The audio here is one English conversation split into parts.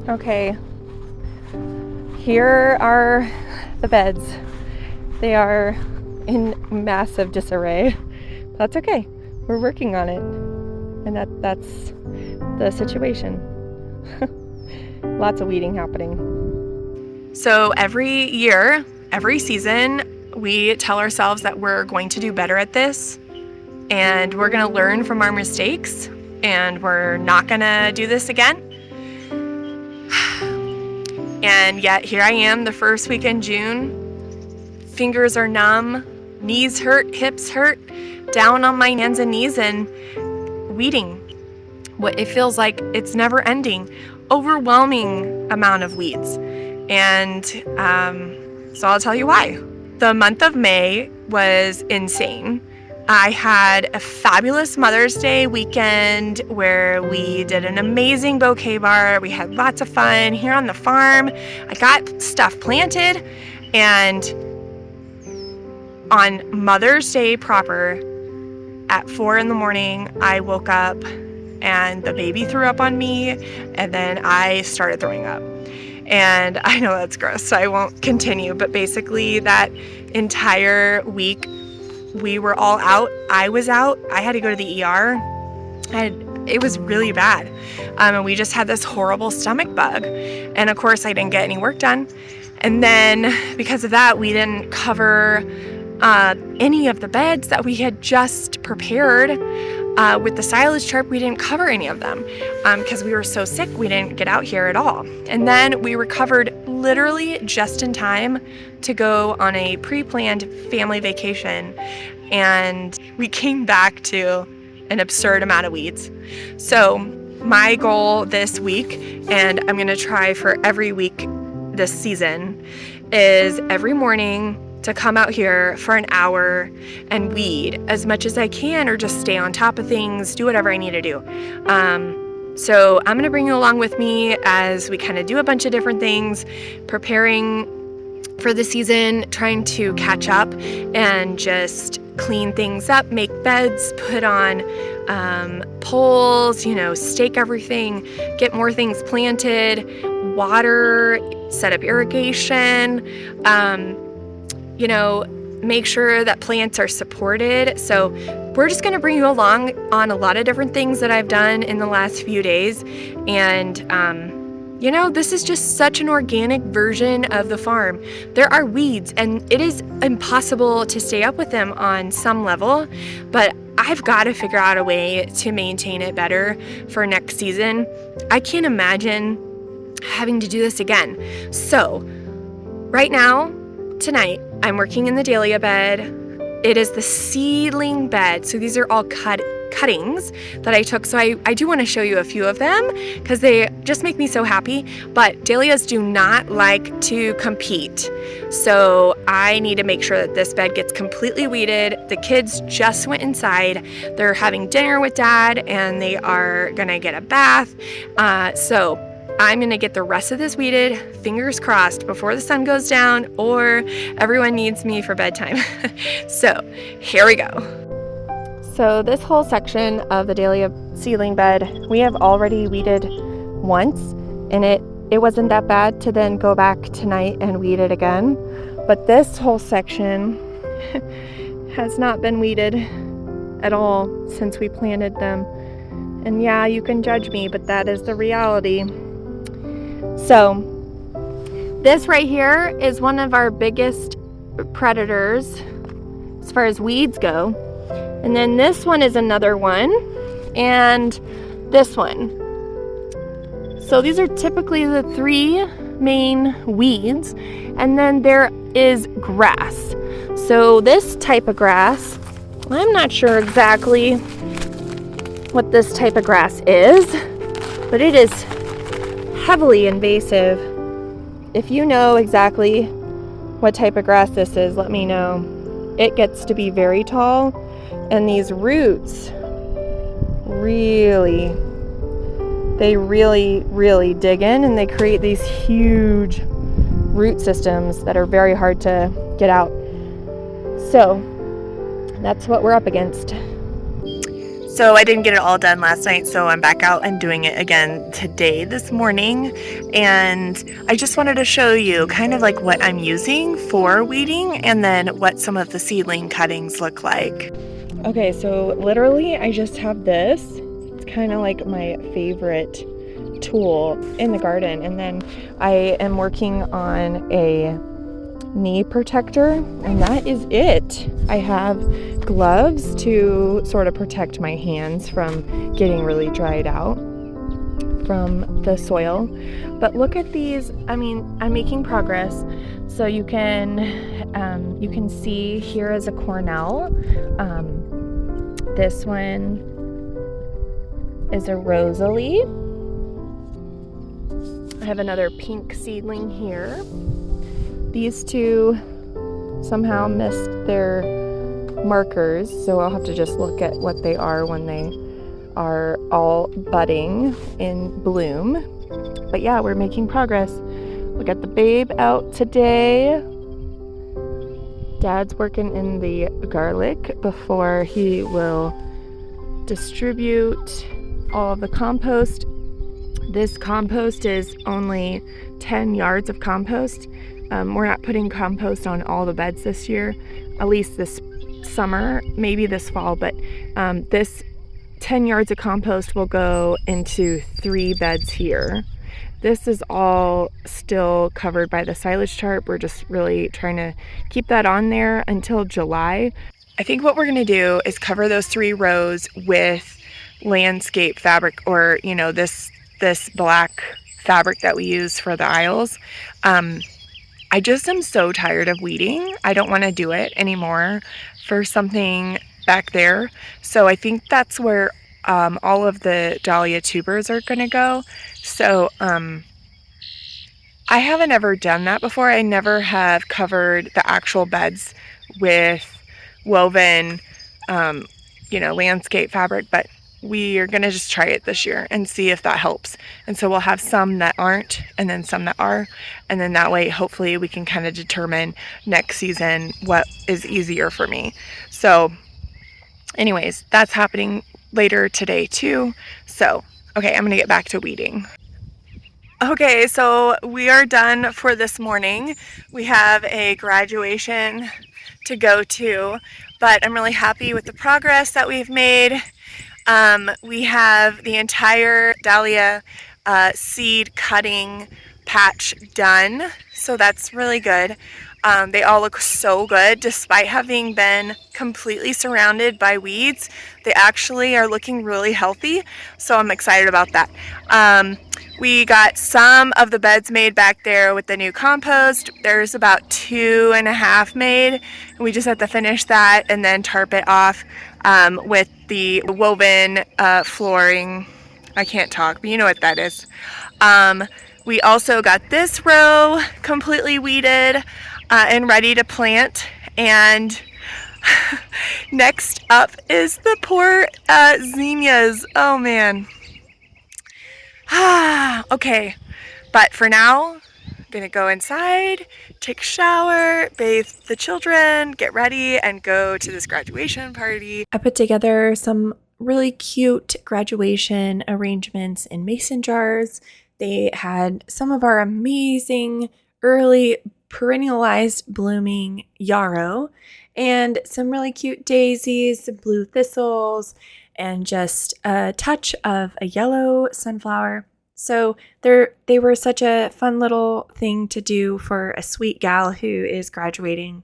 Okay, here are the beds. They are in massive disarray. That's okay. We're working on it. And that's the situation. Lots of weeding happening. So every year, every season, we tell ourselves that we're going to do better at this and we're going to learn from our mistakes and we're not going to do this again. And yet here I am the first week in June. Fingers are numb, knees hurt, hips hurt, down on my hands and knees and weeding. What it feels like it's never ending, overwhelming amount of weeds. And so I'll tell you why. The month of May was insane. I had a fabulous Mother's Day weekend where we did an amazing bouquet bar. We had lots of fun here on the farm. I got stuff planted, and on Mother's Day proper, at 4 a.m, I woke up and the baby threw up on me, and then I started throwing up. And I know that's gross, so I won't continue, but basically that entire week, we were all out. I was out. I had to go to the ER. It was really bad. And we just had this horrible stomach bug. And of course, I didn't get any work done. And then because of that, we didn't cover any of the beds that we had just prepared. With the silage tarp, we didn't cover any of them because we were so sick, we didn't get out here at all. And then we recovered literally just in time to go on a pre-planned family vacation. And we came back to an absurd amount of weeds. So my goal this week, and I'm going to try for every week this season, is every morning to come out here for an hour and weed as much as I can, or just stay on top of things, do whatever I need to do. So I'm going to bring you along with me as we kind of do a bunch of different things, preparing for the season, trying to catch up and just clean things up, make beds, put on poles, stake everything, get more things planted, water, set up irrigation, make sure that plants are supported. So we're just going to bring you along on a lot of different things that I've done in the last few days. And, this is just such an organic version of the farm. There are weeds and it is impossible to stay up with them on some level, but I've got to figure out a way to maintain it better for next season. I can't imagine having to do this again. So right now, tonight, I'm working in the dahlia bed. It is the seedling bed. So these are all cuttings that I took. So I do want to show you a few of them because they just make me so happy. But dahlias do not like to compete. So I need to make sure that this bed gets completely weeded. The kids just went inside. They're having dinner with Dad and they are going to get a bath. So I'm going to get the rest of this weeded, fingers crossed, before the sun goes down or everyone needs me for bedtime. So here we go. So this whole section of the dahlia seedling bed, we have already weeded once, and it wasn't that bad to then go back tonight and weed it again. But this whole section has not been weeded at all since we planted them. And yeah, you can judge me, but that is the reality. So this right here is one of our biggest predators as far as weeds go. And then this one is another one, and this one. So these are typically the three main weeds. And then there is grass. So this type of grass, I'm not sure exactly what this type of grass is, but it is heavily invasive. If you know exactly what type of grass this is, let me know. It gets to be very tall, and these roots really dig in, and they create these huge root systems that are very hard to get out. So that's what we're up against. So I didn't get it all done last night, so I'm back out and doing it again today, this morning. And I just wanted to show you kind of like what I'm using for weeding and then what some of the seedling cuttings look like. Okay, so literally I just have this. It's kind of like my favorite tool in the garden. And then I am working on a knee protector, and that is it. I have gloves to sort of protect my hands from getting really dried out from the soil. But look at these. I mean, I'm making progress. So you can see here is a cornel. This one is a rosalie. I have another pink seedling here. These two somehow missed their markers, so I'll have to just look at what they are when they are all budding in bloom. But yeah, we're making progress. We got the babe out today. Dad's working in the garlic before he will distribute all of the compost. This compost is only 10 yards of compost. We're not putting compost on all the beds this year, at least this summer, maybe this fall, but this 10 yards of compost will go into 3 beds here. This is all still covered by the silage tarp. We're just really trying to keep that on there until July. I think what we're gonna do is cover those 3 rows with landscape fabric, or this black fabric that we use for the aisles. I just am so tired of weeding. I don't want to do it anymore for something back there. So I think that's where all of the dahlia tubers are going to go. So I haven't ever done that before. I never have covered the actual beds with woven, landscape fabric, but we are going to just try it this year and see if that helps. And so we'll have some that aren't and then some that are. And then that way, hopefully we can kind of determine next season what is easier for me. So anyways, that's happening later today too. So, okay, I'm going to get back to weeding. Okay, so we are done for this morning. We have a graduation to go to, but I'm really happy with the progress that we've made. We have the entire dahlia seed cutting patch done, so that's really good. They all look so good despite having been completely surrounded by weeds. They actually are looking really healthy, so I'm excited about that. We got some of the beds made back there with the new compost. There's about 2.5 made, and we just have to finish that and then tarp it off with the woven flooring. I can't talk, but you know what that is. We also got this row completely weeded and ready to plant. And next up is the poor zinnias. Oh man. Okay, but for now, I'm gonna go inside, take a shower, bathe the children, get ready, and go to this graduation party. I put together some really cute graduation arrangements in mason jars. They had some of our amazing early perennialized blooming yarrow and some really cute daisies, some blue thistles, and just a touch of a yellow sunflower. So they were such a fun little thing to do for a sweet gal who is graduating.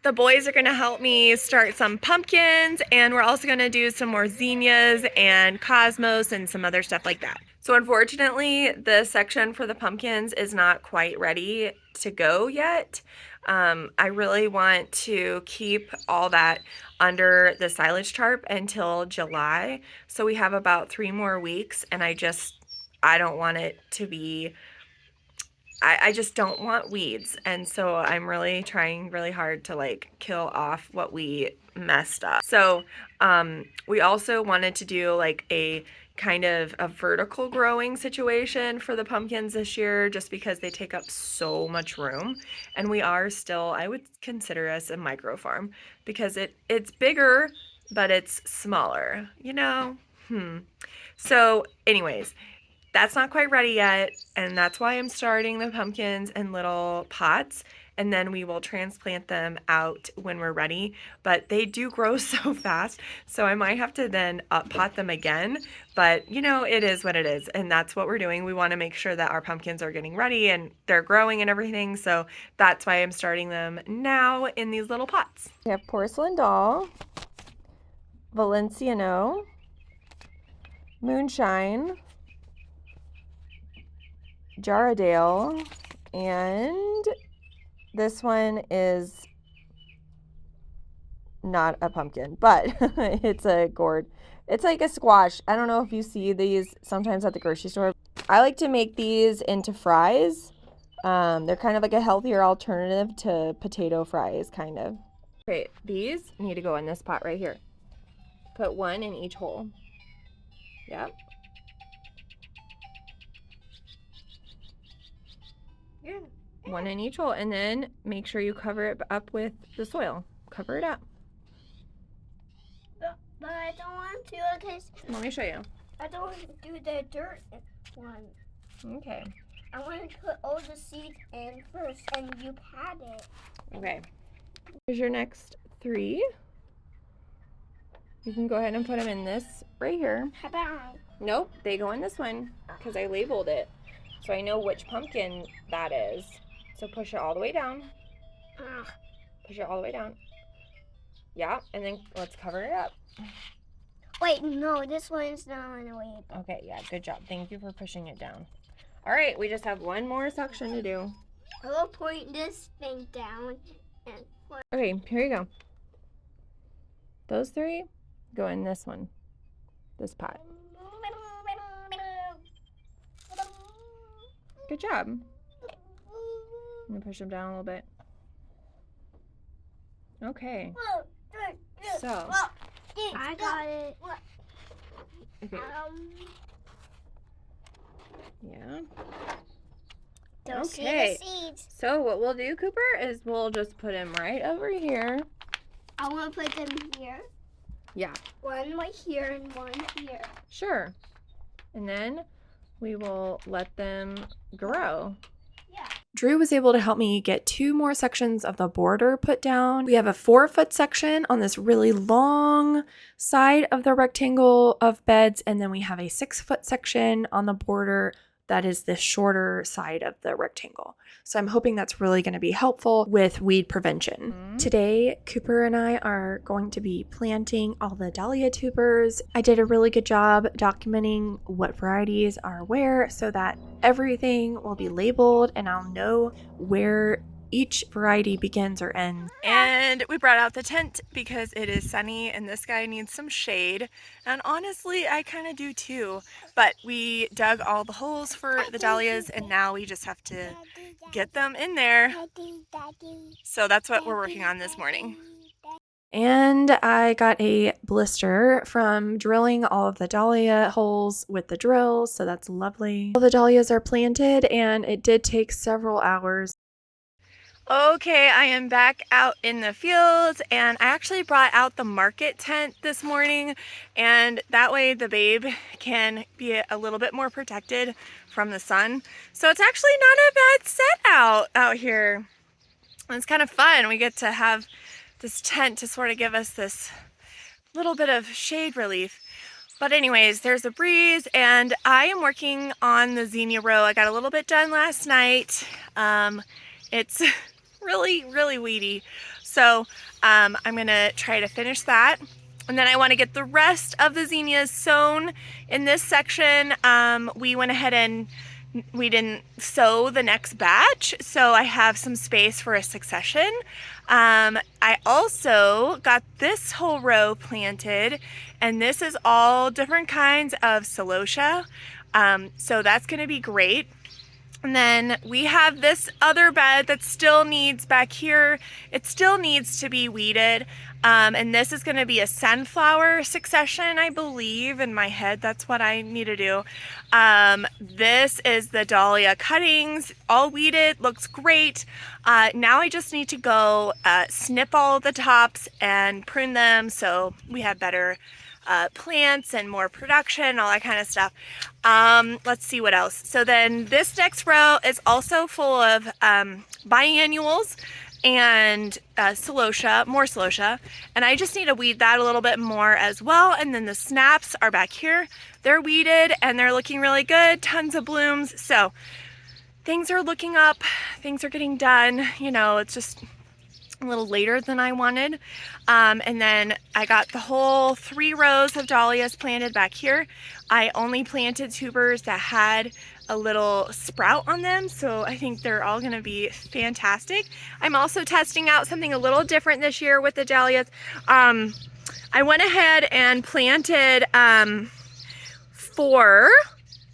The boys are going to help me start some pumpkins, and we're also going to do some more zinnias and cosmos and some other stuff like that. So unfortunately, the section for the pumpkins is not quite ready to go yet. I really want to keep all that under the silage tarp until July. So we have about 3 more weeks, and I don't want it to be, I just don't want weeds. And so I'm really trying really hard to like kill off what we messed up. So we also wanted to do like a kind of a vertical growing situation for the pumpkins this year just because they take up so much room. And we are still, I would consider us a micro farm because it's bigger, but it's smaller, you know? So anyways, that's not quite ready yet, and that's why I'm starting the pumpkins in little pots, and then we will transplant them out when we're ready. But they do grow so fast, so I might have to then pot them again. But you know, it is what it is, and that's what we're doing. We want to make sure that our pumpkins are getting ready and they're growing and everything, so that's why I'm starting them now in these little pots. We have porcelain doll, Valenciano, moonshine, Jaradale, and this one is not a pumpkin, but it's a gourd. It's like a squash. I don't know if you see these sometimes at the grocery store. I like to make these into fries. They're kind of like a healthier alternative to potato fries, kind of. Okay, these need to go in this pot right here. Put one in each hole. Yep. Yeah. One in each hole, and then make sure you cover it up with the soil. Cover it up. But I don't want to because... Let me show you. I don't want to do the dirt one. Okay. I want to put all the seeds in first, and you pat it. Okay. Here's your next 3. You can go ahead and put them in this right here. How about... Nope, they go in this one because I labeled it. So I know which pumpkin that is. So push it all the way down. Push it all the way down. Yeah, and then let's cover it up. Wait, no, this one's not on the way. Okay, yeah, good job. Thank you for pushing it down. All right, we just have one more section to do. I will point this thing down. And... Okay, here you go. Those 3 go in this one, this pot. Good job. I'm gonna push them down a little bit. Okay. So. I got it. Okay. Yeah. Okay. Seeds. So what we'll do, Cooper, is we'll just put them right over here. I want to put them here. Yeah. One right here and one here. Sure. And then we will let them grow. Yeah. Drew was able to help me get 2 more sections of the border put down. We have a 4-foot section on this really long side of the rectangle of beds, and then we have a 6-foot section on the border that is the shorter side of the rectangle. So I'm hoping that's really going to be helpful with weed prevention. Today, Cooper and I are going to be planting all the dahlia tubers. I did a really good job documenting what varieties are where so that everything will be labeled and I'll know where each variety begins or ends. And we brought out the tent because it is sunny and this guy needs some shade. And honestly, I kind of do too. But we dug all the holes for the dahlias and now we just have to get them in there. So that's what we're working on this morning. And I got a blister from drilling all of the dahlia holes with the drill, so that's lovely. All the dahlias are planted and it did take several hours. Okay, I am back out in the fields and I actually brought out the market tent this morning, and that way the babe can be a little bit more protected from the sun. So it's actually not a bad set out here. It's kind of fun. We get to have this tent to sort of give us this little bit of shade relief. But anyways, there's a breeze and I am working on the zinnia row. I got a little bit done last night. It's really weedy. So I'm gonna try to finish that. And then I want to get the rest of the zinnias sown in this section. We went ahead and we didn't sow the next batch, so I have some space for a succession. I also got this whole row planted, and this is all different kinds of celosia. So that's gonna be great. And then we have this other bed that still needs back here. It still needs to be weeded. And this is gonna be a sunflower succession, I believe. In my head, that's what I need to do. This is the dahlia cuttings, all weeded, looks great. Now I just need to go snip all the tops and prune them so we have better plants and more production, all that kind of stuff. Let's see what else. So then this next row is also full of biannuals and celosia, more celosia, and I just need to weed that a little bit more as well. And then the snaps are back here. They're weeded and they're looking really good, tons of blooms. So things are looking up, things are getting done. You know, it's just a little later than I wanted. And then I got the whole 3 rows of dahlias planted back here. I only planted tubers that had a little sprout on them, so I think they're all gonna be fantastic. I'm also testing out something a little different this year with the dahlias. I went ahead and planted 4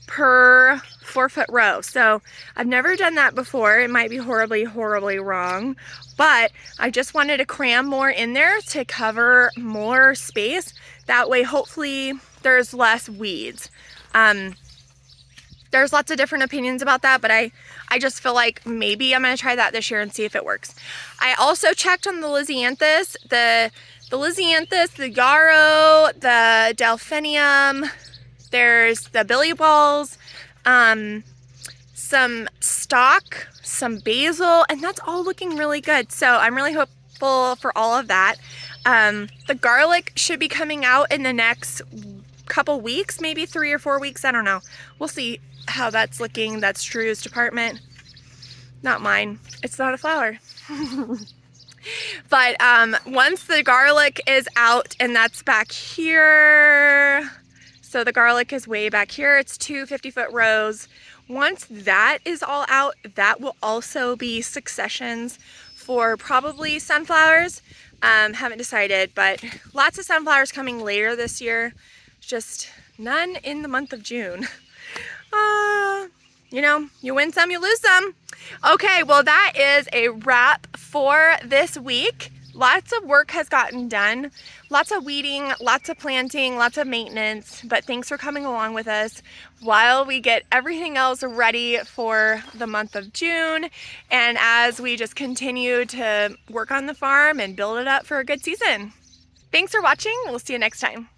per 4-foot row. So I've never done that before. It might be horribly wrong, but I just wanted to cram more in there to cover more space. That way, hopefully there's less weeds. There's lots of different opinions about that, but I just feel like maybe I'm gonna try that this year and see if it works. I also checked on the lisianthus, the lisianthus, the yarrow, the delphinium. There's the billy balls, some stock, some basil, and that's all looking really good. So I'm really hopeful for all of that. The garlic should be coming out in the next couple weeks, maybe 3 or 4 weeks, I don't know. We'll see how that's looking. That's Drew's department, not mine. It's not a flower. But once the garlic is out, and that's back here, so the garlic is way back here, it's 2 50-foot rows. Once that is all out, that will also be successions for probably sunflowers. Haven't decided, but lots of sunflowers coming later this year. Just none in the month of June. You know, you win some, you lose some. Okay, well that is a wrap for this week. Lots of work has gotten done. Lots of weeding, lots of planting, lots of maintenance, but thanks for coming along with us while we get everything else ready for the month of June, and as we just continue to work on the farm and build it up for a good season. Thanks for watching. We'll see you next time.